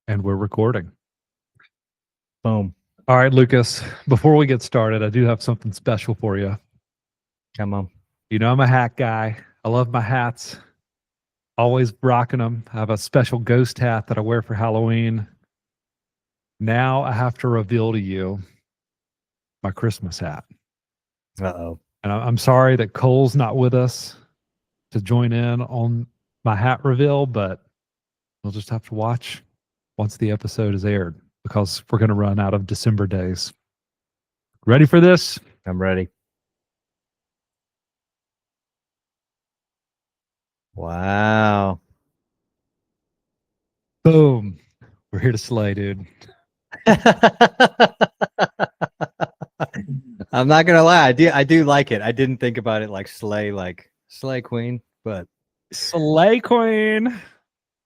And we're recording. Boom. All right, Lucas, before we get started, I do have something special for you. Come on. You know, I'm a hat guy. I love my hats. Always rocking them. I have a special ghost hat that I wear for Halloween. Now I have to reveal to you my Christmas hat. Uh-oh. And I'm sorry that Cole's not with us to join in on my hat reveal, but we'll just have to watch once the episode is aired because we're going to run out of December days. Ready for this? I'm ready. Wow. Boom. We're here to slay, dude. I'm not gonna lie. I do like it. I didn't think about it like slay queen, but Slay Queen.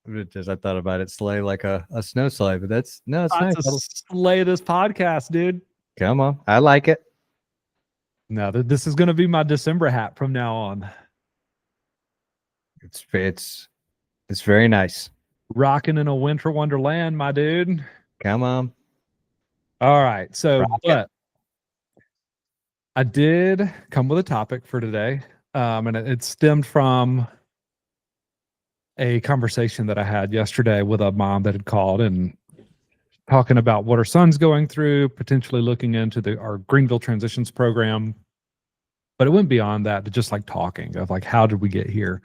I thought about it slay like a snow sleigh, but it's nice. To slay this podcast, dude. Come on. I like it. No, this is going to be my December hat from now on. It's very nice. Rocking in a winter wonderland, my dude. Come on. All right. So, but I did come with a topic for today. And it stemmed from a conversation that I had yesterday with a mom that had called and talking about what her son's going through, potentially looking into our Greenville Transitions program. But it went beyond that to just like talking of like, how did we get here?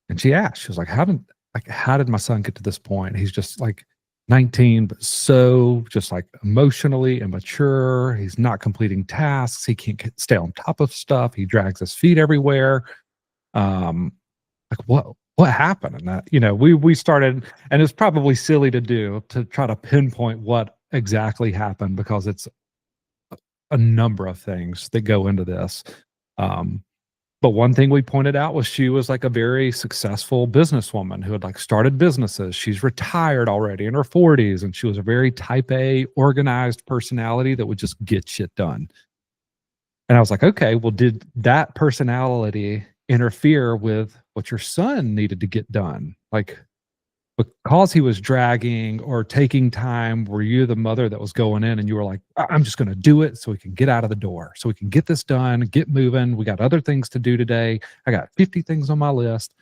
And she asked, she was like, how did my son get to this point? He's just like 19, but so just like emotionally immature. He's not completing tasks. He can't stay on top of stuff. He drags his feet everywhere. Like what happened? And that, you know, we started, and it's probably silly to try to pinpoint what exactly happened because it's a number of things that go into this. But one thing we pointed out was she was like a very successful businesswoman who had like started businesses. She's retired already in her 40s, and she was a very type A, organized personality that would just get shit done. And I was like, okay, well, did that personality interfere with what your son needed to get done? Like, because he was dragging or taking time, were you the mother that was going in and you were like, I'm just going to do it so we can get out of the door, so we can get this done, get moving. We got other things to do today. I got 50 things on my list.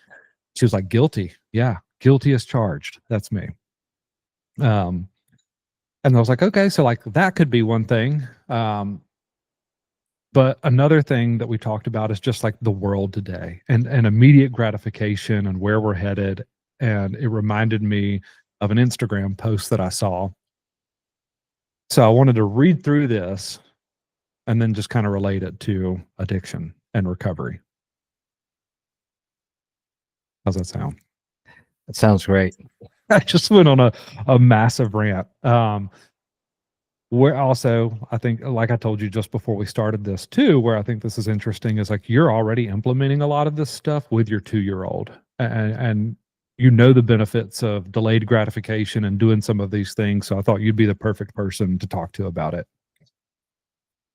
She was like, guilty. Yeah, guilty as charged. That's me. And I was like, okay, so like that could be one thing. But another thing that we talked about is just like the world today and immediate gratification and where we're headed. And it reminded me of an Instagram post that I saw. So I wanted to read through this and then just kind of relate it to addiction and recovery. How's that sound? That sounds great. I just went on a massive rant. Where also, I think, like I told you just before we started this too, where I think this is interesting is like you're already implementing a lot of this stuff with your 2-year-old. And you know the benefits of delayed gratification and doing some of these things. So I thought you'd be the perfect person to talk to about it.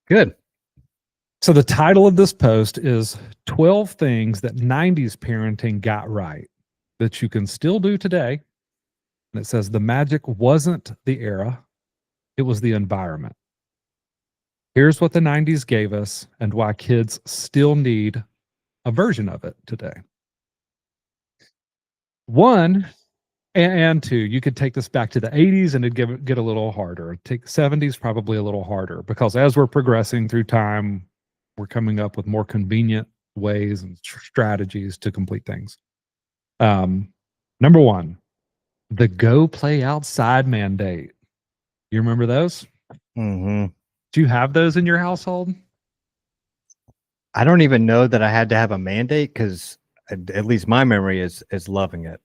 Good. So the title of this post is 12 Things That 90's Parenting Got Right That You Can Still Do Today. And it says the magic wasn't the era, it was the environment. Here's what the 90's gave us and why kids still need a version of it today. 1 and 2, you could take this back to the 80's and it'd get a little harder. Take 70's probably a little harder because as we're progressing through time, we're coming up with more convenient ways and strategies to complete things. Number 1, the go play outside mandate. You remember those? Mm-hmm. Do you have those in your household? I don't even know that I had to have a mandate because at least my memory is loving it.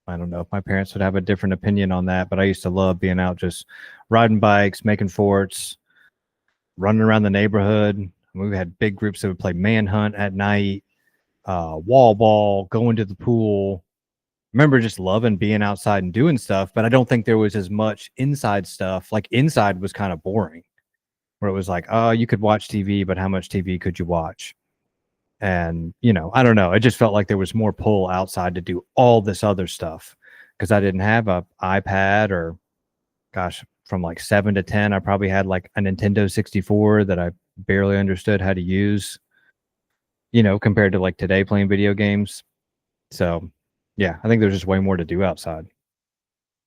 I don't know if my parents would have a different opinion on that, but I used to love being out just riding bikes, making forts, running around the neighborhood. We had big groups that would play manhunt at night, wall ball, going to the pool. Remember just loving being outside and doing stuff, but I don't think there was as much inside stuff. Like inside was kind of boring, where it was like, oh, you could watch TV, but how much TV could you watch? And, you know, I don't know. It just felt like there was more pull outside to do all this other stuff because I didn't have a iPad or gosh, from like 7 to 10, I probably had like a Nintendo 64 that I barely understood how to use, compared to like today playing video games. So yeah, I think there's just way more to do outside.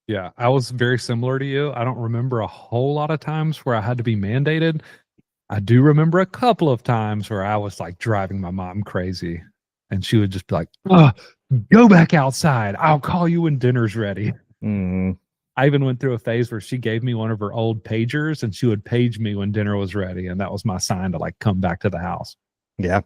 Yeah, I was very similar to you. I don't remember a whole lot of times where I had to be mandated. I do remember a couple of times where I was like driving my mom crazy and she would just be like, oh, go back outside. I'll call you when dinner's ready. Mm, I even went through a phase where she gave me one of her old pagers and she would page me when dinner was ready. And that was my sign to like come back to the house. yeah.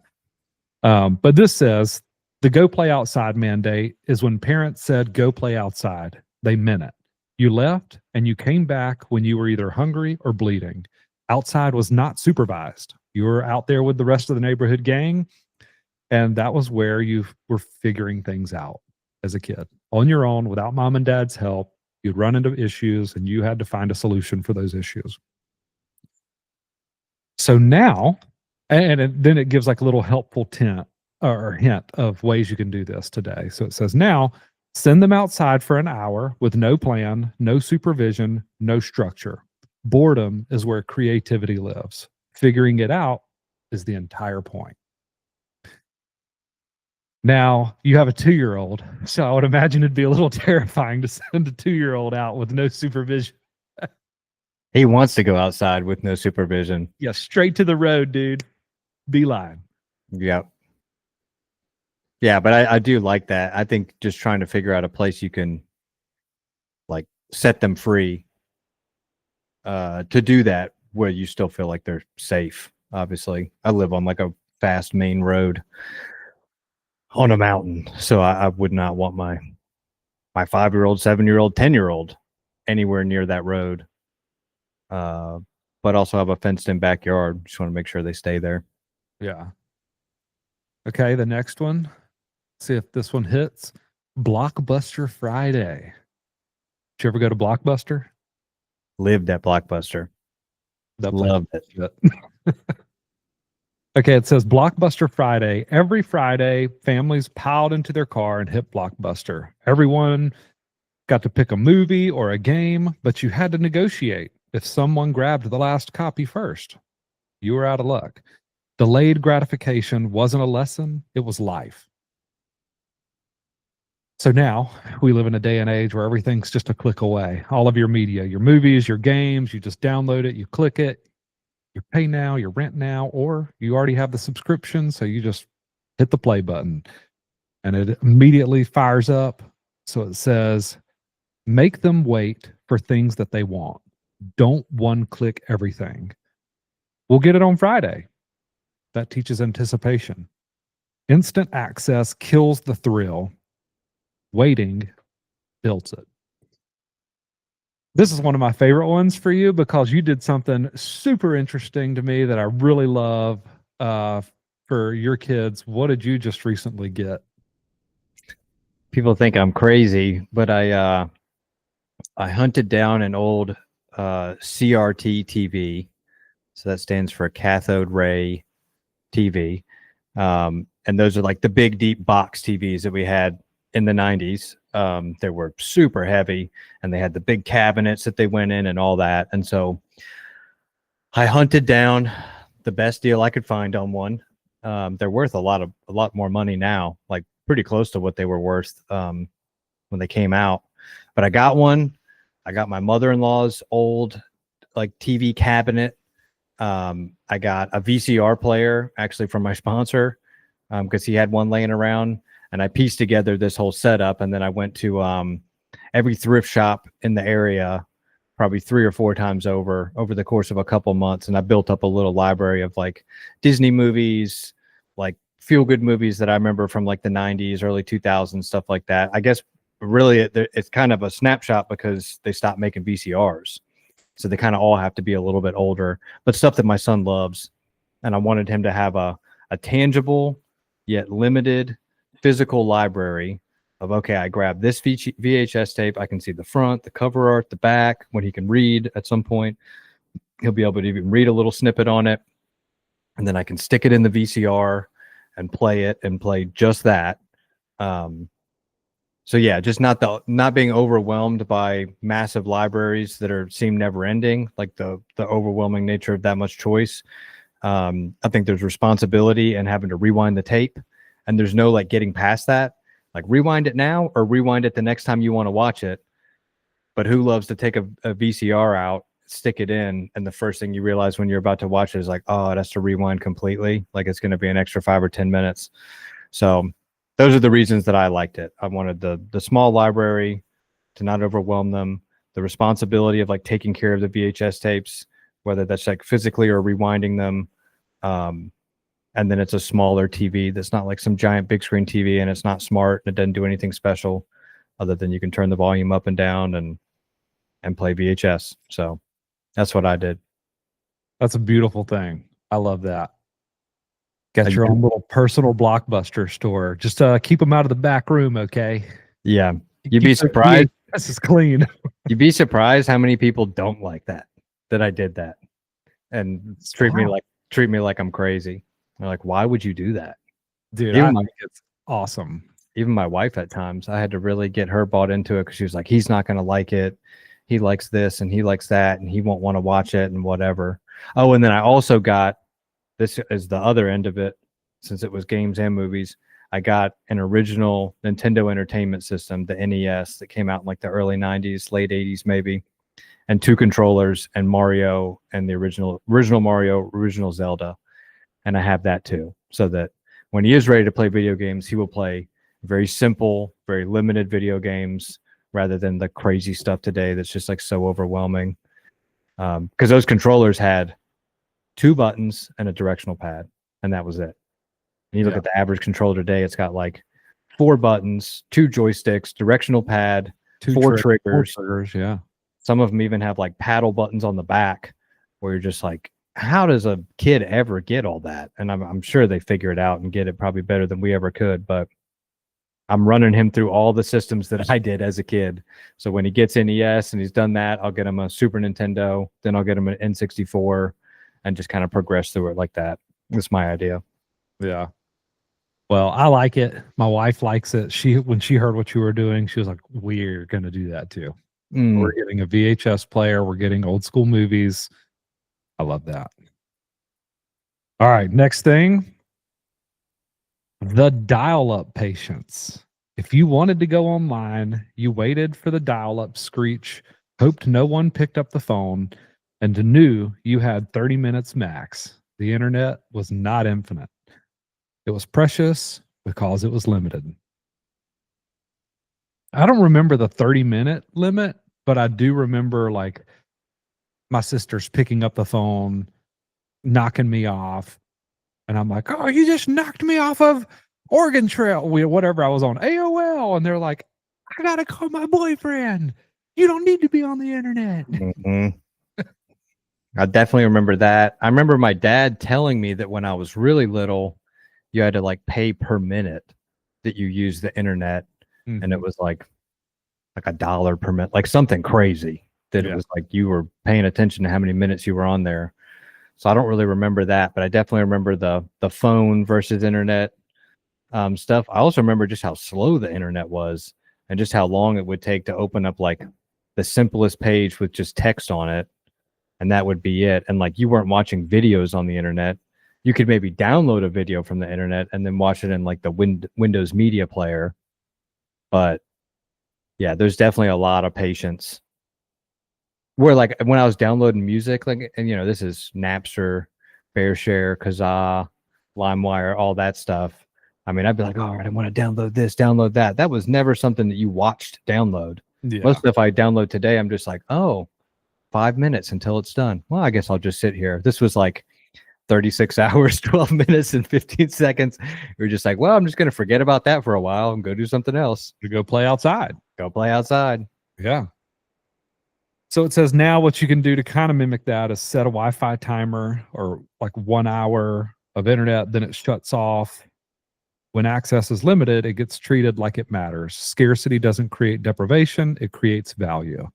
But this says the go play outside mandate is when parents said go play outside. They meant it. You left and you came back when you were either hungry or bleeding. Outside was not supervised. You were out there with the rest of the neighborhood gang. And that was where you were figuring things out as a kid on your own without mom and dad's help. You'd run into issues and you had to find a solution for those issues. So now, then it gives like a little helpful hint of ways you can do this today. So it says now, send them outside for an hour with no plan, no supervision, no structure. Boredom is where creativity lives. Figuring it out is the entire point. Now, you have a 2-year-old, so I would imagine it'd be a little terrifying to send a 2-year-old out with no supervision. He wants to go outside with no supervision. Yeah, straight to the road, dude. Beeline. Yep. Yeah, but I do like that. I think just trying to figure out a place you can like set them free to do that where you still feel like they're safe. Obviously, I live on like a fast main road on a mountain, so I would not want my 5-year-old, 7-year-old, 10-year-old anywhere near that road. But also have a fenced-in backyard. Just want to make sure they stay there. Yeah. Okay, the next one. See if this one hits. Blockbuster Friday. Did you ever go to Blockbuster? Lived at Blockbuster. Loved it. Okay, it says Blockbuster Friday. Every Friday, families piled into their car and hit Blockbuster. Everyone got to pick a movie or a game, but you had to negotiate. If someone grabbed the last copy first, you were out of luck. Delayed gratification wasn't a lesson, it was life. So now we live in a day and age where everything's just a click away. All of your media, your movies, your games, you just download it, you click it, you pay now, you rent now, or you already have the subscription. So you just hit the play button and it immediately fires up. So it says, make them wait for things that they want. Don't one click everything. We'll get it on Friday. That teaches anticipation. Instant access kills the thrill. Waiting builds it. This is one of my favorite ones for you because you did something super interesting to me that I really love for your kids. What did you just recently get? People think I'm crazy, but I hunted down an old CRT TV. So that stands for cathode ray TV. And those are like the big, deep box TVs that we had in the 90s. They were super heavy and they had the big cabinets that they went in and all that. And so I hunted down the best deal I could find on one. They're worth a lot more money now, like pretty close to what they were worth when they came out. But I got one. I got my mother-in-law's old like TV cabinet. I got a VCR player actually from my sponsor because he had one laying around, and I pieced together this whole setup. And then I went to every thrift shop in the area probably 3 or 4 times over the course of a couple months. And I built up a little library of like Disney movies, like feel-good movies that I remember from like the 90s, early 2000s, stuff like that. I guess really it's kind of a snapshot because they stopped making VCRs. So they kind of all have to be a little bit older, but stuff that my son loves. And I wanted him to have a tangible yet limited physical library of, okay, I grab this VHS tape. I can see the front, the cover art, the back. When he can read at some point, he'll be able to even read a little snippet on it. And then I can stick it in the VCR and play it and play just that. So yeah, just not being overwhelmed by massive libraries that seem never ending, like the overwhelming nature of that much choice. I think there's responsibility and having to rewind the tape, and there's no like getting past that. Like rewind it now or rewind it the next time you want to watch it. But who loves to take a VCR out, stick it in, and the first thing you realize when you're about to watch it is like, oh, it has to rewind completely. Like it's going to be an extra 5 or 10 minutes. So those are the reasons that I liked it. I wanted the small library to not overwhelm them, the responsibility of like taking care of the VHS tapes, whether that's like physically or rewinding them. And then it's a smaller TV that's not like some giant big screen TV, and it's not smart and it doesn't do anything special other than you can turn the volume up and down and play VHS. So that's what I did. That's a beautiful thing. I love that. Got your own little personal Blockbuster store. Just keep them out of the back room, okay? Yeah. You'd be surprised. This is clean. You'd be surprised how many people don't like that I did that and treat me like I'm crazy. They're like, why would you do that? Dude, I think it's awesome. Even my wife at times, I had to really get her bought into it because she was like, he's not going to like it. He likes this and he likes that and he won't want to watch it and whatever. Oh, and then I also got, this is the other end of it, since it was games and movies, I got an original Nintendo Entertainment System, the NES, that came out in like the early 90s, late 80s maybe, and 2 controllers and Mario and the original Mario, original Zelda. And I have that too, so that when he is ready to play video games, he will play very simple, very limited video games rather than the crazy stuff today that's just like so overwhelming. Because those controllers had 2 buttons and a directional pad, and that was it. And you look at the average controller today, it's got like 4 buttons, 2 joysticks, directional pad, 4 triggers. 4 triggers, yeah. Some of them even have like paddle buttons on the back where you're just like, how does a kid ever get all that? And I'm sure they figure it out and get it probably better than we ever could, but I'm running him through all the systems that I did as a kid. So when he gets NES and he's done that, I'll get him a Super Nintendo, then I'll get him an N64 and just kind of progress through it like that. That's my idea. Yeah. Well, I like it. My wife likes it. When she heard what you were doing, she was like, we're going to do that too. We're getting a VHS player. We're getting old school movies. I love that. All right. Next thing, the dial-up patience. If you wanted to go online, you waited for the dial-up screech, hoped no one picked up the phone, and knew you had 30 minutes max. The internet was not infinite. It was precious because it was limited. I don't remember the 30-minute limit, but I do remember like my sister's picking up the phone, knocking me off. And I'm like, oh, you just knocked me off of Oregon Trail, whatever I was on, AOL. And they're like, I got to call my boyfriend. You don't need to be on the internet. I definitely remember that. I remember my dad telling me that when I was really little, you had to like pay per minute that you use the internet. And it was like $1 per minute, like something crazy that it was like you were paying attention to how many minutes you were on there. So I don't really remember that, but I definitely remember the phone versus internet stuff. I also remember just how slow the internet was and just how long it would take to open up like the simplest page with just text on it. And that would be it. And like you weren't watching videos on the internet. You could maybe download a video from the internet and then watch it in like the Windows Media Player. But yeah, there's definitely a lot of patience. Where like when I was downloading music, like, and you know, this is Napster, BearShare, Kazaa, LimeWire, all that stuff. I mean, I'd be like, all right, I want to download this, download that. That was never something that you watched download. Yeah. Most stuff I download today, I'm just like, oh, 5 minutes until it's done. Well, I guess I'll just sit here. This was like 36 hours, 12 minutes, and 15 seconds. You're just like, well, I'm just going to forget about that for a while and go do something else. To go play outside. Go play outside. Yeah. So it says now what you can do to kind of mimic that is set a Wi-Fi timer or like 1 hour of internet, then it shuts off. When access is limited, it gets treated like it matters. Scarcity doesn't create deprivation, it creates value.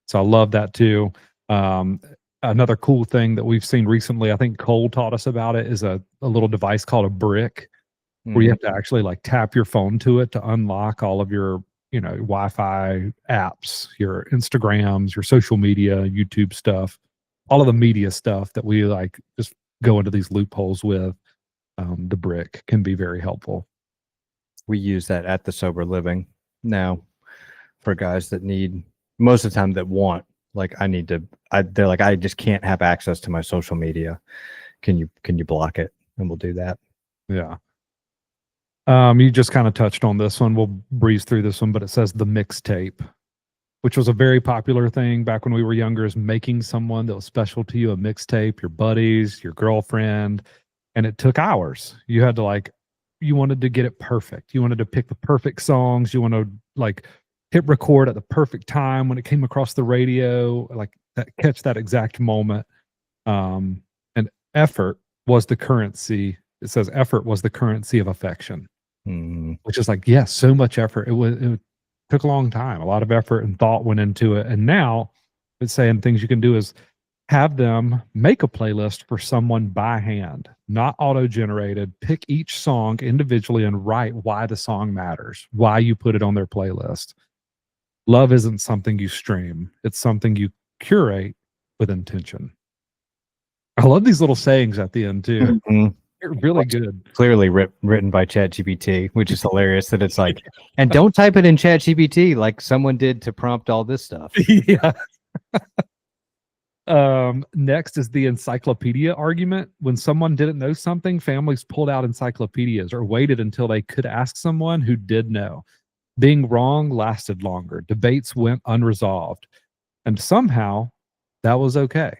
So I love that too. Another cool thing that we've seen recently, I think Cole taught us about it, is a little device called a brick, where you have to actually like tap your phone to it to unlock all of your, Wi-Fi apps, your Instagrams, your social media, YouTube stuff, all of the media stuff that we like just go into these loopholes with. The brick can be very helpful. We use that at the Sober Living now for guys that need, most of the time that want, like they're like, I just can't have access to my social media. Can you block it? And we'll do that. Yeah. You just kind of touched on this one. We'll breeze through this one, but it says the mixtape, which was a very popular thing back when we were younger, is making someone that was special to you a mixtape, your buddies, your girlfriend, and it took hours. You had to you wanted to get it perfect. You wanted to pick the perfect songs. You want to hit record at the perfect time when it came across the radio, catch that exact moment. And effort was the currency. It says effort was the currency of affection, which is yes, so much effort. It took a long time. A lot of effort and thought went into it. And now it's saying things you can do is have them make a playlist for someone by hand, not auto-generated. Pick each song individually and write why the song matters, why you put it on their playlist. Love isn't something you stream. It's something you curate with intention. I love these little sayings at the end too. They're really good. Clearly written by ChatGPT, which is hilarious that it's and don't type it in ChatGPT like someone did to prompt all this stuff. Yeah. Next is the encyclopedia argument. When someone didn't know something, families pulled out encyclopedias or waited until they could ask someone who did know. Being wrong lasted longer. Debates went unresolved. And somehow that was okay.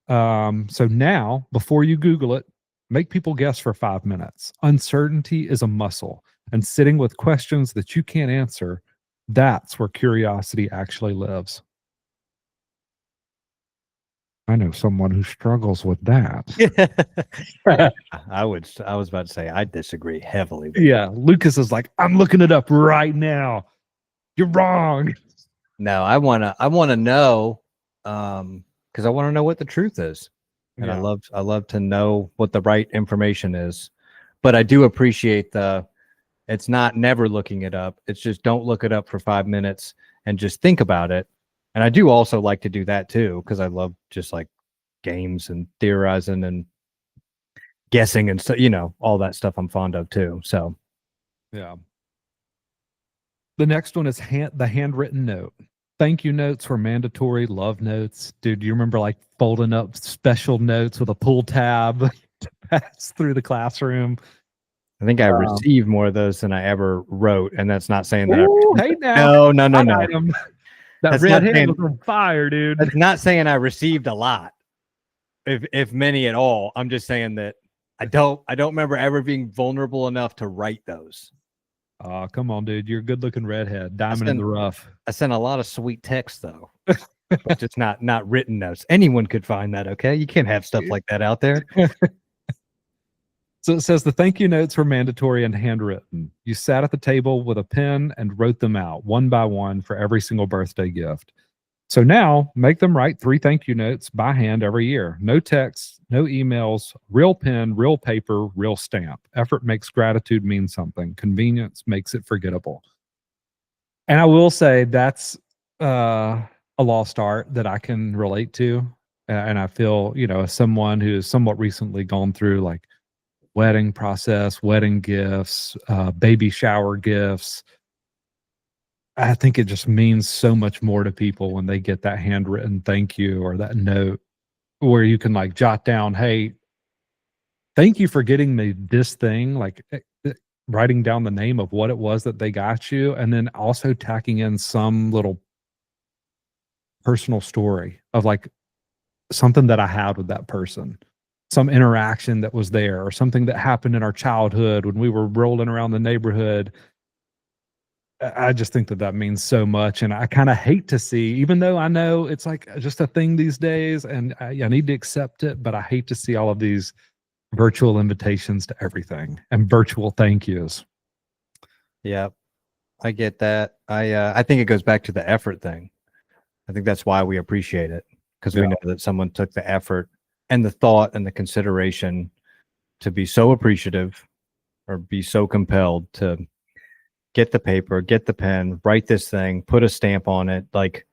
So now, before you Google it, make people guess for 5 minutes. Uncertainty is a muscle, and sitting with questions that you can't answer, that's where curiosity actually lives. I know someone who struggles with that. I was about to say I disagree heavily. Yeah, Lucas is like, I'm looking it up right now. You're wrong. No, I wanna know, because I want to know what the truth is, and Yeah. I love to know what the right information is. But I do appreciate it's not never looking it up. It's just don't look it up for 5 minutes and just think about it. And I do also like to do that too, because I love just games and theorizing and guessing and so all that stuff I'm fond of too. So yeah. The next one is the handwritten note. Thank you notes were mandatory. Love notes. Dude, do you remember folding up special notes with a pull tab to pass through the classroom? I think I received more of those than I ever wrote. And that's not saying that. Hey now. No. That red hand was on fire, dude. That's not saying I received a lot, if many at all. I'm just saying that I don't remember ever being vulnerable enough to write those. Oh, come on, dude. You're a good-looking redhead. Diamond in the rough. I sent a lot of sweet text, though. But just not written notes. Anyone could find that, okay? You can't have stuff like that out there. So it says the thank you notes were mandatory and handwritten. You sat at the table with a pen and wrote them out one by one for every single birthday gift. So now make them write 3 thank you notes by hand every year. No texts, no emails, real pen, real paper, real stamp. Effort makes gratitude mean something. Convenience makes it forgettable. And I will say that's a lost art that I can relate to. And I feel, as someone who has somewhat recently gone through wedding process, wedding gifts, baby shower gifts, I think it just means so much more to people when they get that handwritten thank you or that note where you can jot down, hey, thank you for getting me this thing, writing down the name of what it was that they got you, and then also tacking in some little personal story of something that I had with that person, some interaction that was there, or something that happened in our childhood when we were rolling around the neighborhood. I just think that means so much. And I kind of hate to see, even though I know it's just a thing these days and I need to accept it, but I hate to see all of these virtual invitations to everything and virtual thank yous. Yeah, I get that. I think it goes back to the effort thing. I think that's why we appreciate it, because we know that someone took the effort and the thought and the consideration to be so appreciative or be so compelled to get the paper, get the pen, write this thing, put a stamp on it. Like,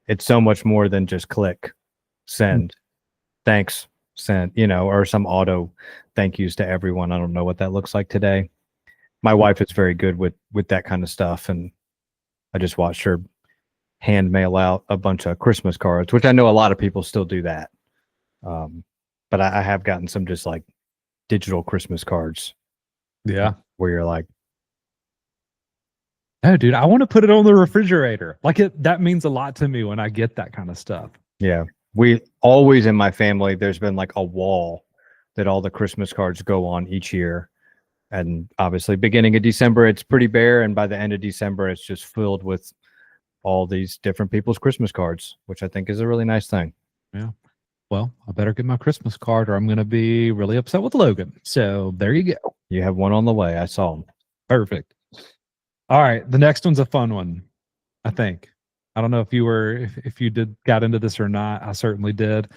it's so much more than just click, send, thanks, send, or some auto thank yous to everyone. I don't know what that looks like today. My wife is very good with that kind of stuff, and I just watched her hand mail out a bunch of Christmas cards, which I know a lot of people still do that. But I have gotten some just like digital Christmas cards. Yeah. Where you're like, oh, dude, I want to put it on the refrigerator. Like that means a lot to me when I get that kind of stuff. Yeah. We always in my family, there's been like a wall that all the Christmas cards go on each year. And obviously beginning of December, it's pretty bare. And by the end of December, it's just filled with all these different people's Christmas cards, which I think is a really nice thing. Yeah. Well, I better get my Christmas card or I'm going to be really upset with Logan. So there you go. You have one on the way. I saw him. Perfect. All right. The next one's a fun one, I think. I don't know if you got into this or not. I certainly did.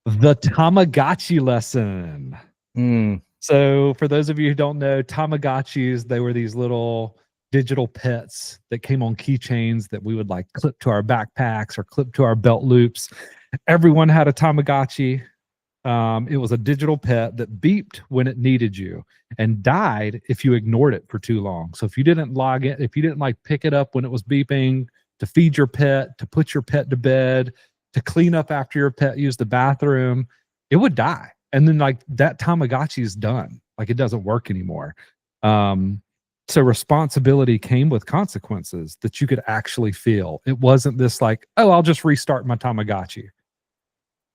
The Tamagotchi lesson. So for those of you who don't know, Tamagotchis, they were these little digital pets that came on keychains that we would like clip to our backpacks or clip to our belt loops. Everyone had a Tamagotchi. It was a digital pet that beeped when it needed you and died if you ignored it for too long. So if you didn't log in, if you didn't like pick it up when it was beeping, to feed your pet, to put your pet to bed, to clean up after your pet used the bathroom, it would die. And then like that Tamagotchi is done. Like it doesn't work anymore. So responsibility came with consequences that you could actually feel. It wasn't this like, oh, I'll just restart my Tamagotchi.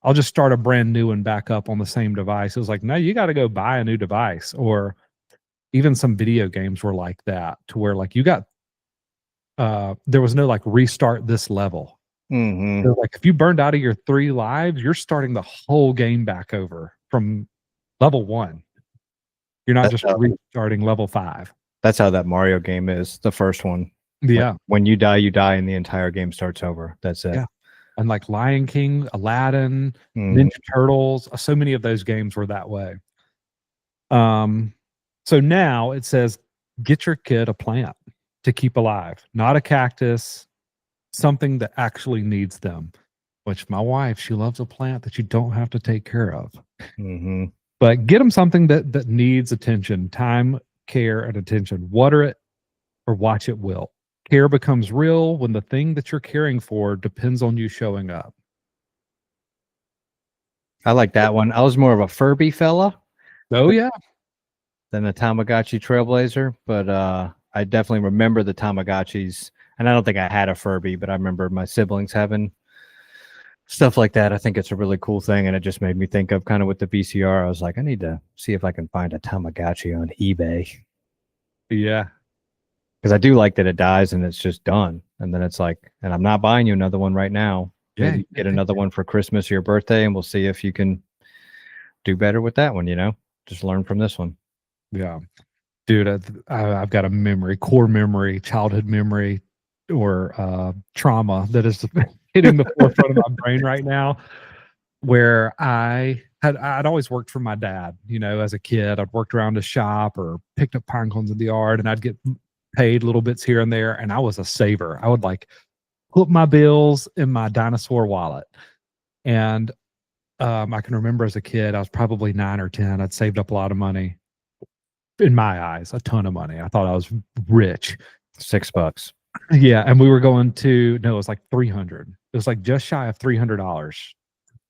I'll just start a brand new one back up on the same device. It was like, no, you got to go buy a new device. Or even some video games were like that, to where like you got, there was no like restart this level. So like if you burned out of your 3 lives, you're starting the whole game back over from level 1. You're not just restarting level 5. That's how that Mario game is, the first one. Yeah. When you die, and the entire game starts over. That's it. Yeah. And like Lion King, Aladdin, Ninja Turtles, so many of those games were that way. So now it says, get your kid a plant to keep alive, not a cactus, something that actually needs them. Which my wife, she loves a plant that you don't have to take care of. But get them something that needs attention, time, care, and attention. Water it or watch it wilt. Care becomes real when the thing that you're caring for depends on you showing up. I like that one. I was more of a Furby fella. Oh, yeah. Than a Tamagotchi trailblazer. But I definitely remember the Tamagotchis. And I don't think I had a Furby, but I remember my siblings having stuff like that. I think it's a really cool thing. And it just made me think of kind of with the VCR. I was like, I need to see if I can find a Tamagotchi on eBay. Yeah. Because I do like that it dies and it's just done. And then it's like, and I'm not buying you another one right now. Yeah. Maybe get another one for Christmas or your birthday, and we'll see if you can do better with that one, Just learn from this one. Yeah. Dude, I've got a core memory, childhood memory, or trauma that is hitting the forefront of my brain right now, where I'd always worked for my dad, as a kid. I'd worked around a shop or picked up pine cones in the yard, and I'd get paid little bits here and there. And I was a saver. I would like put my bills in my dinosaur wallet. And I can remember as a kid, I was probably 9 or 10. I'd saved up a lot of money. In my eyes, a ton of money. I thought I was rich. $6. Yeah. And we were going to, no, it was like 300. It was like just shy of $300.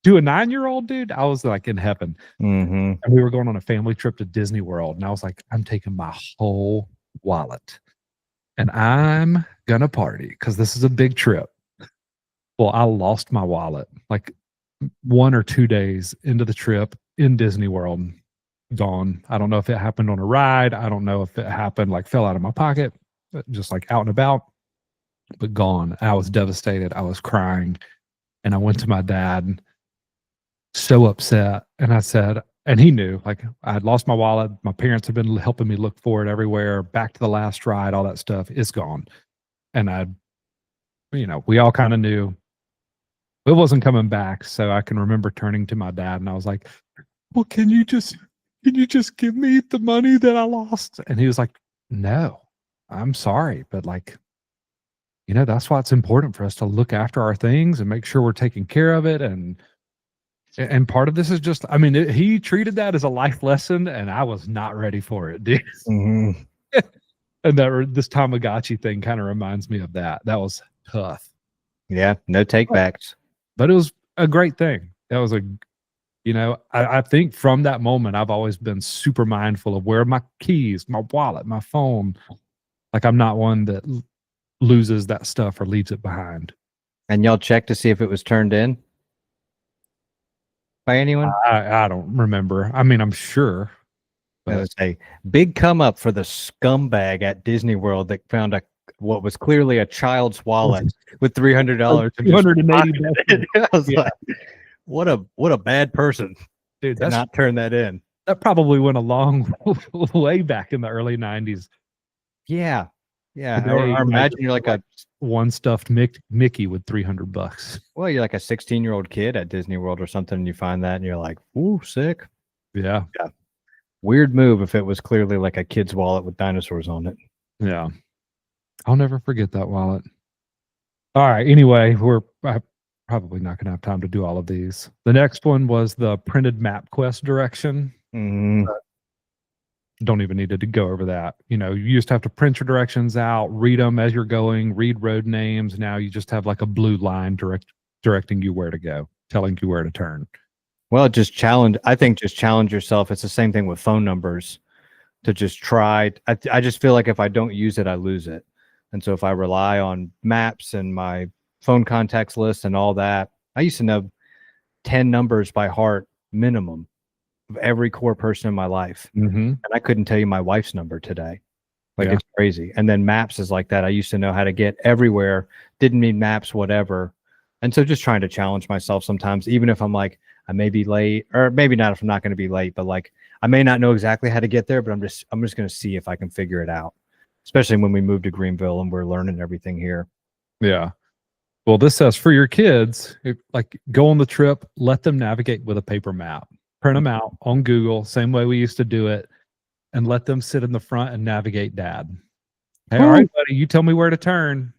To a 9-year-old dude, I was like in heaven. And we were going on a family trip to Disney World. And I was like, I'm taking my whole wallet and I'm going to party because this is a big trip. Well, I lost my wallet like 1 or 2 days into the trip in Disney World. Gone. I don't know if it happened on a ride. I don't know if it happened like fell out of my pocket, just like out and about, but gone. I was devastated. I was crying. And I went to my dad, so upset. And I said, and he knew, like, I had lost my wallet. My parents had been helping me look for it everywhere. Back to the last ride, all that stuff. It's gone. And we all kind of knew it wasn't coming back. So I can remember turning to my dad and I was like, well, can you just give me the money that I lost? And he was like, no, I'm sorry, but like, that's why it's important for us to look after our things and make sure we're taking care of it. And part of this is just, I mean, he treated that as a life lesson, and I was not ready for it, dude. Mm-hmm. And this Tamagotchi thing kind of reminds me of that. That was tough. Yeah, no take backs. But it was a great thing. That was I think from that moment, I've always been super mindful of where are my keys, my wallet, my phone. Like, I'm not one that loses that stuff or leaves it behind. And y'all checked to see if it was turned in by anyone? I don't remember. I mean, I'm sure. But it was a big come up for the scumbag at Disney World that found what was clearly a child's wallet with $300. $280. I was like, what a bad person, dude. That's not turn that in. That probably went a long way back in the early 90s. Yeah. Or imagine you're like a one stuffed Mickey with $300. Well, you're like a 16-year-old kid at Disney World or something, and you find that, and you're like, "Ooh, sick." Yeah. Weird move if it was clearly like a kid's wallet with dinosaurs on it. Yeah. I'll never forget that wallet. All right. Anyway, we're probably not going to have time to do all of these. The next one was the printed MapQuest direction. Don't even need to go over that. You used to have to print your directions out, read them as you're going, read road names. Now you just have like a blue line directing you where to go, telling you where to turn. Well, just challenge yourself. It's the same thing with phone numbers, to just try. I just feel like if I don't use it, I lose it. And so if I rely on maps and my phone contacts list and all that, I used to know 10 numbers by heart minimum of every core person in my life. And I couldn't tell you my wife's number today. Like, it's crazy. And then maps is like that. I used to know how to get everywhere, didn't need maps, whatever. And so just trying to challenge myself sometimes, even if I'm like, I may be late, or maybe not if I'm not going to be late, but like, I may not know exactly how to get there, but I'm just going to see if I can figure it out, especially when we move to Greenville and we're learning everything here. Yeah. Well, this says for your kids, go on the trip, let them navigate with a paper map. Print them out on Google, same way we used to do it, and let them sit in the front and navigate dad. Hey, all right, buddy, you tell me where to turn.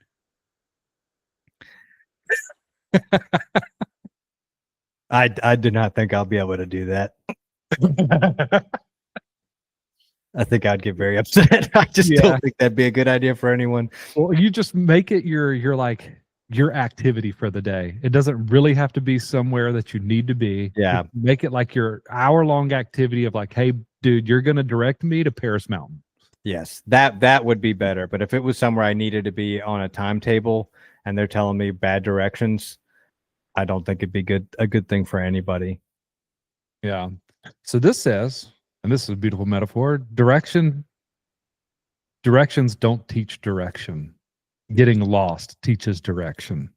I do not think I'll be able to do that. I think I'd get very upset. I just don't think that'd be a good idea for anyone. Well, you just make it your activity for the day. It doesn't really have to be somewhere that you need to be. Yeah. Make it like your hour-long activity of like, hey, dude, you're going to direct me to Paris Mountain. Yes, that would be better. But if it was somewhere I needed to be on a timetable and they're telling me bad directions, I don't think it'd be a good thing for anybody. Yeah. So this says, and this is a beautiful metaphor, directions don't teach direction. Getting lost teaches direction.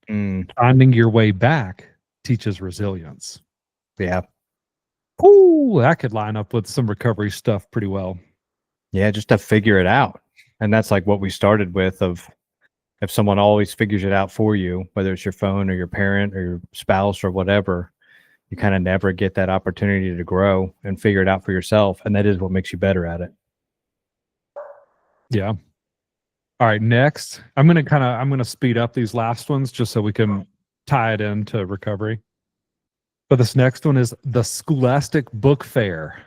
Finding your way back teaches resilience. Yeah. Ooh, that could line up with some recovery stuff pretty well. Yeah, just to figure it out. And that's like what we started with, of if someone always figures it out for you, whether it's your phone or your parent or your spouse or whatever, you kind of never get that opportunity to grow and figure it out for yourself. And that is what makes you better at it. Yeah. All right, next, I'm going to speed up these last ones just so we can tie it into recovery. But this next one is the Scholastic Book Fair.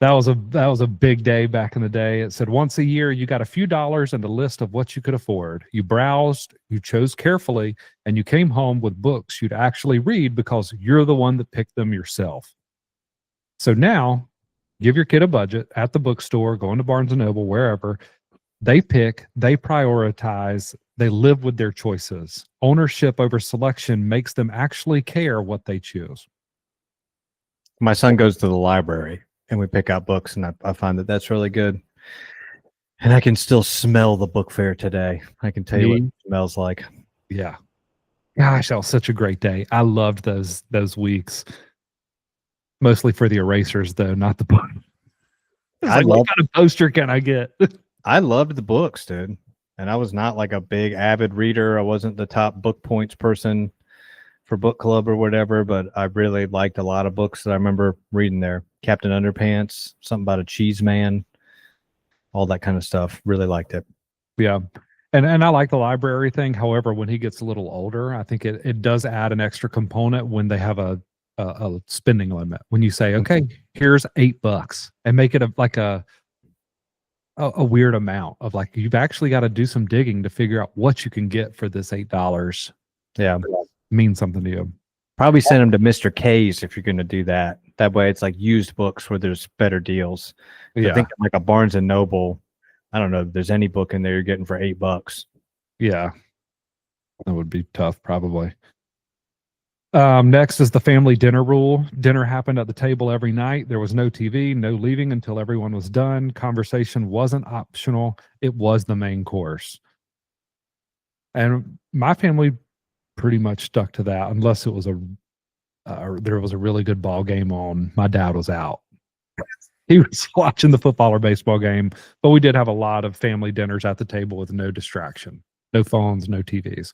That was a big day back in the day. It said once a year, you got a few dollars and a list of what you could afford. You browsed, you chose carefully, and you came home with books you'd actually read because you're the one that picked them yourself. So now, give your kid a budget at the bookstore, going to Barnes & Noble, wherever. They pick, they prioritize, they live with their choices. Ownership over selection makes them actually care what they choose. My son goes to the library and we pick out books, and I find that that's really good. And I can still smell the book fair today. I can tell you what it smells like. Yeah. Gosh, that was such a great day. I loved those weeks. Mostly for the erasers, though, not the book. What kind of poster can I get? I loved the books, dude. And I was not like a big avid reader. I wasn't the top book points person for book club or whatever, but I really liked a lot of books that I remember reading there. Captain Underpants, something about a cheese man, all that kind of stuff. Really liked it. Yeah. And I like the library thing. However, when he gets a little older, I think it does add an extra component when they have a spending limit. When you say, okay, here's $8 and make it like a weird amount of like, you've actually got to do some digging to figure out what you can get for this $8. Yeah. Means something to you. Probably send them to Mr. K's if you're going to do that. That way it's like used books where there's better deals. Yeah. I think like a Barnes and Noble, I don't know if there's any book in there you're getting for $8. Yeah. That would be tough, probably. Next is the family dinner rule. Dinner happened at the table every night. There was no TV, no leaving until everyone was done. Conversation wasn't optional. It was the main course. And my family pretty much stuck to that unless it was there was a really good ball game on. My dad was out. He was watching the football or baseball game, but we did have a lot of family dinners at the table with no distraction, no phones, no TVs.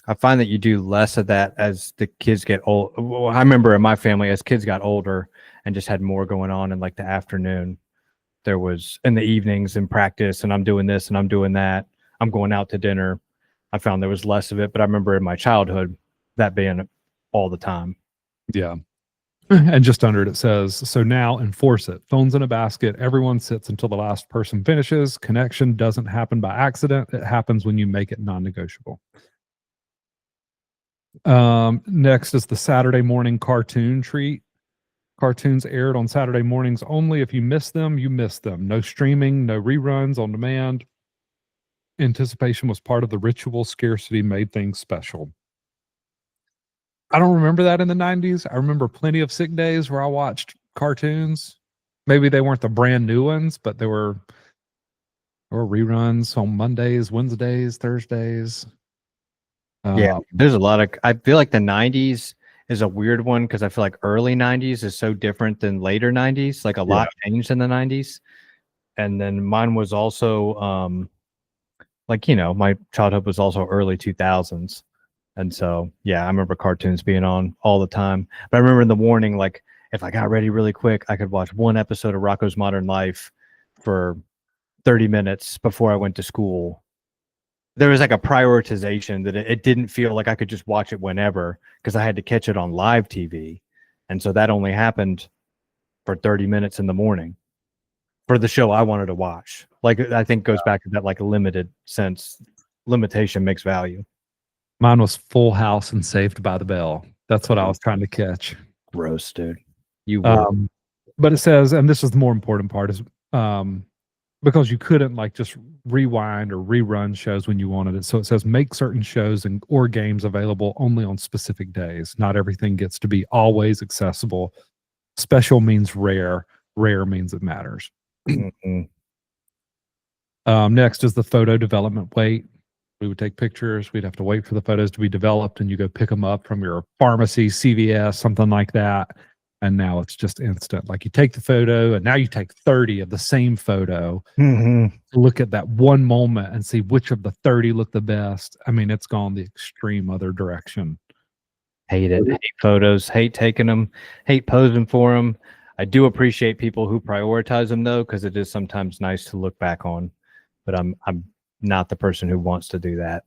I find that you do less of that as the kids get old. Well, I remember in my family, as kids got older and just had more going on in like the afternoon, there was in the evenings in practice, and I'm doing this and I'm doing that. I'm going out to dinner. I found there was less of it, but I remember in my childhood that being all the time. Yeah. And just under it says, so now enforce it. Phones in a basket. Everyone sits until the last person finishes. Connection doesn't happen by accident. It happens when you make it non-negotiable. Next is the Saturday morning cartoon treat. Cartoons aired on Saturday mornings only. If you miss them, you miss them. No streaming, no reruns on demand. Anticipation was part of the ritual. Scarcity made things special. I don't remember that in the 90s. I remember plenty of sick days where I watched cartoons. Maybe they weren't the brand new ones, but they were reruns on Mondays, Wednesdays, Thursdays. Yeah, there's a lot of, I feel like the 90s is a weird one because I feel like early 90s is so different than later 90s. Like a lot changed in the 90s. And then mine was also like, you know, my childhood was also early 2000s. And so, yeah, I remember cartoons being on all the time. But I remember in the morning, like if I got ready really quick, I could watch one episode of Rocko's Modern Life for 30 minutes before I went to school. There was like a prioritization that it didn't feel like I could just watch it whenever because I had to catch it on live TV. And so that only happened for 30 minutes in the morning for the show I wanted to watch. Like I think goes back to that like limited sense. Limitation makes value. Mine was Full House and Saved by the Bell. That's what I was trying to catch. Gross, dude. You were. But it says, and this is the more important part, is because you couldn't like just rewind or rerun shows when you wanted it. So it says make certain shows or games available only on specific days. Not everything gets to be always accessible. Special means rare. Rare means it matters. Next is the photo development wait. We would take pictures. We'd have to wait for the photos to be developed, and you go pick them up from your pharmacy, CVS, something like that. And now it's just instant. Like you take the photo, and now you take 30 of the same photo. Look at that one moment and see which of the 30 look the best. I mean, it's gone the extreme other direction. Hate it. Hate photos. Hate taking them. Hate posing for them. I do appreciate people who prioritize them though, because it is sometimes nice to look back on. But I'm not the person who wants to do that.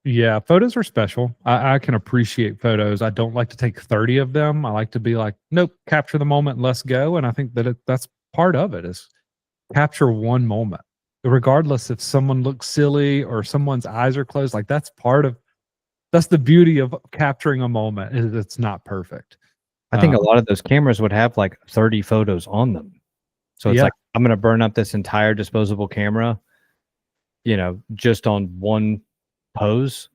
Yeah, photos are special. I can appreciate photos. I don't like to take 30 of them. I like to be like, nope, capture the moment and let's go. And I think that that's part of it is capture one moment, regardless if someone looks silly or someone's eyes are closed. Like that's the beauty of capturing a moment is it's not perfect. I think a lot of those cameras would have like 30 photos on them. So it's like, I'm going to burn up this entire disposable camera, you know, just on one pose,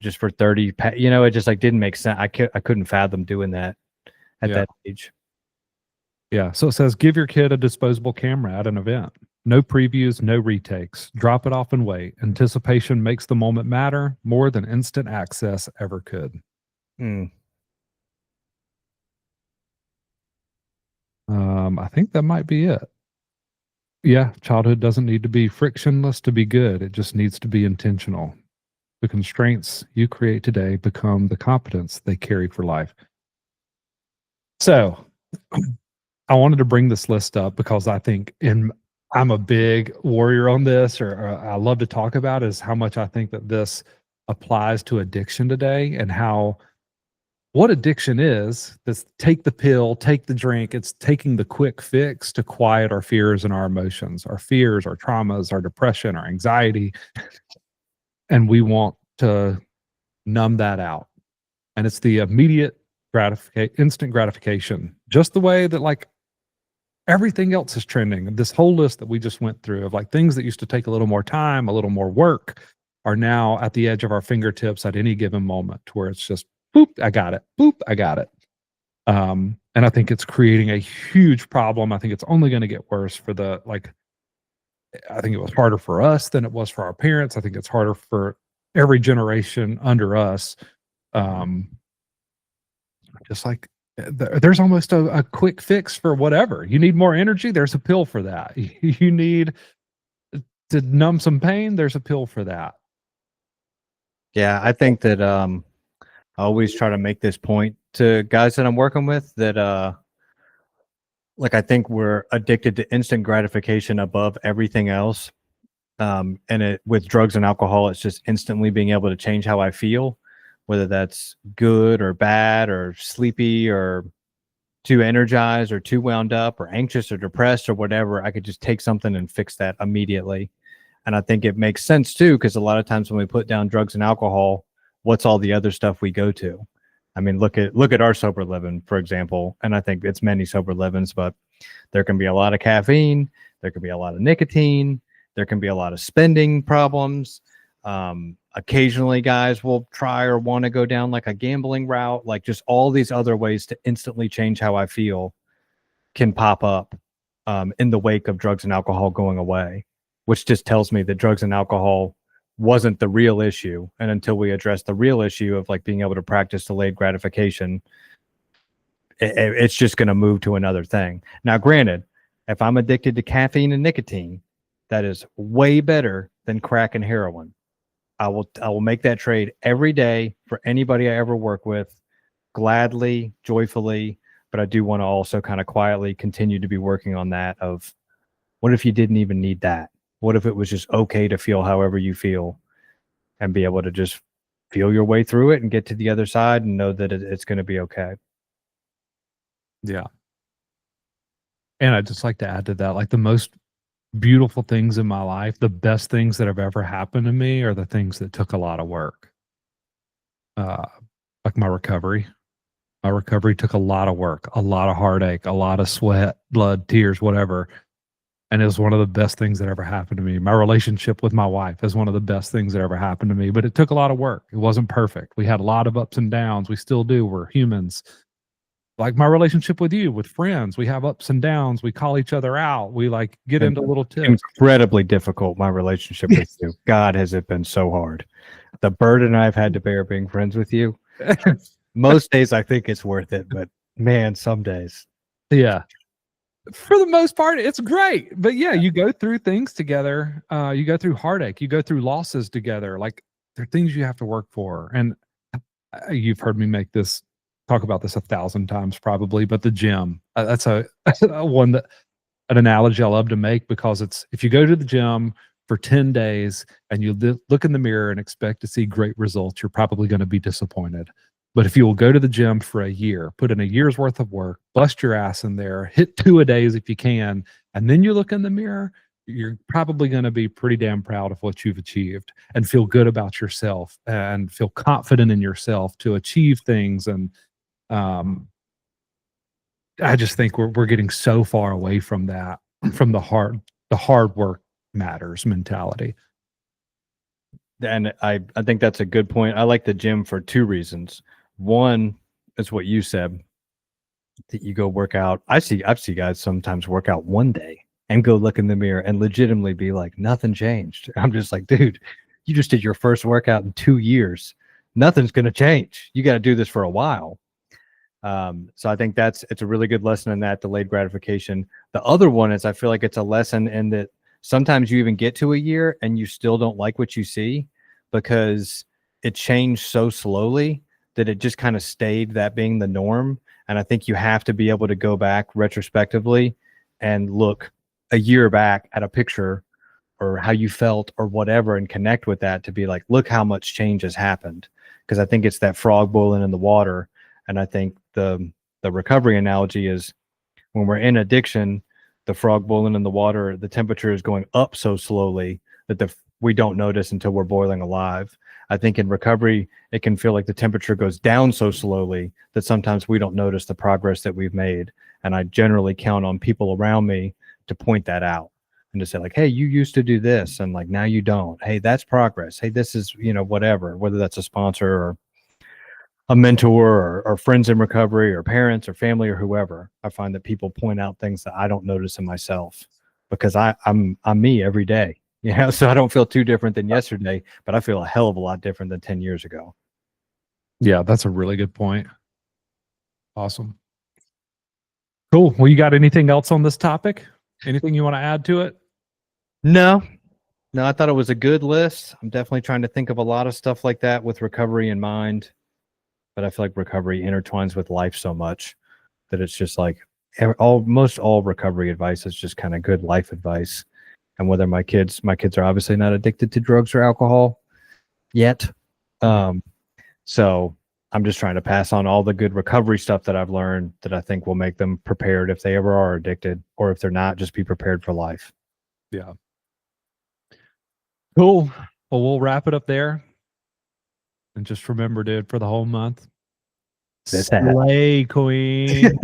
just for 30, you know, it just like didn't make sense. I couldn't fathom doing that at that age. Yeah. So it says, give your kid a disposable camera at an event. No previews, no retakes. Drop it off and wait. Anticipation makes the moment matter more than instant access ever could. I think that might be it. Yeah, childhood doesn't need to be frictionless to be good. It just needs to be intentional. The constraints you create today become the competence they carry for life. So I wanted to bring this list up because I think in I'm a big warrior on this, or I love to talk about, is how much I think that this applies to addiction today, and how what addiction is this: take the pill, take the drink. It's taking the quick fix to quiet our fears and our emotions, our fears, our traumas, our depression, our anxiety. And we want to numb that out. And it's the immediate gratification, instant gratification, just the way that like everything else is trending. This whole list that we just went through of like things that used to take a little more time, a little more work, are now at the edge of our fingertips at any given moment, where it's just boop, I got it. Boop, I got it. And I think it's creating a huge problem. I think it's only going to get worse for the like. I think it was harder for us than it was for our parents. I think it's harder for every generation under us. Just like there's almost a quick fix for whatever. You need more energy, there's a pill for that. You need to numb some pain, there's a pill for that. Yeah, I think that I always try to make this point to guys that I'm working with that like I think we're addicted to instant gratification above everything else. And it with drugs and alcohol, it's just instantly being able to change how I feel, whether that's good or bad or sleepy or too energized or too wound up or anxious or depressed or whatever. I could just take something and fix that immediately. And I think it makes sense too, because a lot of times when we put down drugs and alcohol, what's all the other stuff we go to? I mean, look at our sober living, for example. And I think it's many sober livings, but there can be a lot of caffeine, there can be a lot of nicotine, there can be a lot of spending problems. Occasionally guys will try or want to go down like a gambling route, like just all these other ways to instantly change how I feel can pop up in the wake of drugs and alcohol going away, which just tells me that drugs and alcohol wasn't the real issue. And until we address the real issue of like being able to practice delayed gratification, it's just going to move to another thing. Now, granted, if I'm addicted to caffeine and nicotine, that is way better than crack and heroin. I will make that trade every day for anybody I ever work with, gladly, joyfully. But I do want to also kind of quietly continue to be working on that of what if you didn't even need that? What if it was just okay to feel however you feel and be able to just feel your way through it and get to the other side and know that it's going to be okay. Yeah. And I'd just like to add to that, like the most beautiful things in my life, the best things that have ever happened to me are the things that took a lot of work. Like my recovery. My recovery took a lot of work, a lot of heartache, a lot of sweat, blood, tears, whatever. And it was one of the best things that ever happened to me. My relationship with my wife is one of the best things that ever happened to me, but it took a lot of work. It wasn't perfect. We had a lot of ups and downs. We still do. We're humans. Like my relationship with you, with friends, we have ups and downs. We call each other out. We like get into little tips. Incredibly difficult, my relationship with you. God, has it been so hard. The burden I've had to bear being friends with you. Most days I think it's worth it, but man, some days. Yeah. For the most part, it's great. But yeah, you go through things together. You go through heartache. You go through losses together. Like there are things you have to work for. And you've heard me talk about this 1,000 times probably, but the gym, that's a one that an analogy I love to make, because it's, if you go to the gym for 10 days and you look in the mirror and expect to see great results, you're probably going to be disappointed. But if you will go to the gym for a year, put in a year's worth of work, bust your ass in there, hit 2 a days if you can, and then you look in the mirror, you're probably going to be pretty damn proud of what you've achieved and feel good about yourself and feel confident in yourself to achieve things. And I just think we're getting so far away from that, from the hard work matters mentality. And I think that's a good point. I like the gym for 2 reasons. One is what you said, that you go work out. I've seen guys sometimes work out one day and go look in the mirror and legitimately be like, nothing changed. I'm just like, dude, you just did your first workout in 2 years. Nothing's going to change. You got to do this for a while. So I think it's a really good lesson in that delayed gratification. The other one is I feel like it's a lesson in that sometimes you even get to a year and you still don't like what you see because it changed so slowly that it just kind of stayed that being the norm. And I think you have to be able to go back retrospectively and look a year back at a picture or how you felt or whatever and connect with that to be like, look how much change has happened. Because I think it's that frog boiling in the water. And I think the recovery analogy is when we're in addiction, the frog boiling in the water, the temperature is going up so slowly that we don't notice until we're boiling alive. I think in recovery, it can feel like the temperature goes down so slowly that sometimes we don't notice the progress that we've made. And I generally count on people around me to point that out and to say like, hey, you used to do this. And like, now you don't. Hey, that's progress. Hey, this is, whatever, whether that's a sponsor or a mentor or friends in recovery or parents or family or whoever. I find that people point out things that I don't notice in myself because I'm me every day. So I don't feel too different than yesterday, but I feel a hell of a lot different than 10 years ago. Yeah, that's a really good point. Awesome. Cool. Well, you got anything else on this topic? Anything you want to add to it? No, I thought it was a good list. I'm definitely trying to think of a lot of stuff like that with recovery in mind, but I feel like recovery intertwines with life so much that it's just like almost all recovery advice is just kind of good life advice. And whether my kids are obviously not addicted to drugs or alcohol yet. So I'm just trying to pass on all the good recovery stuff that I've learned that I think will make them prepared if they ever are addicted, or if they're not, just be prepared for life. Yeah. Cool. Well, we'll wrap it up there. And just remember, dude, for the whole month, slay queen.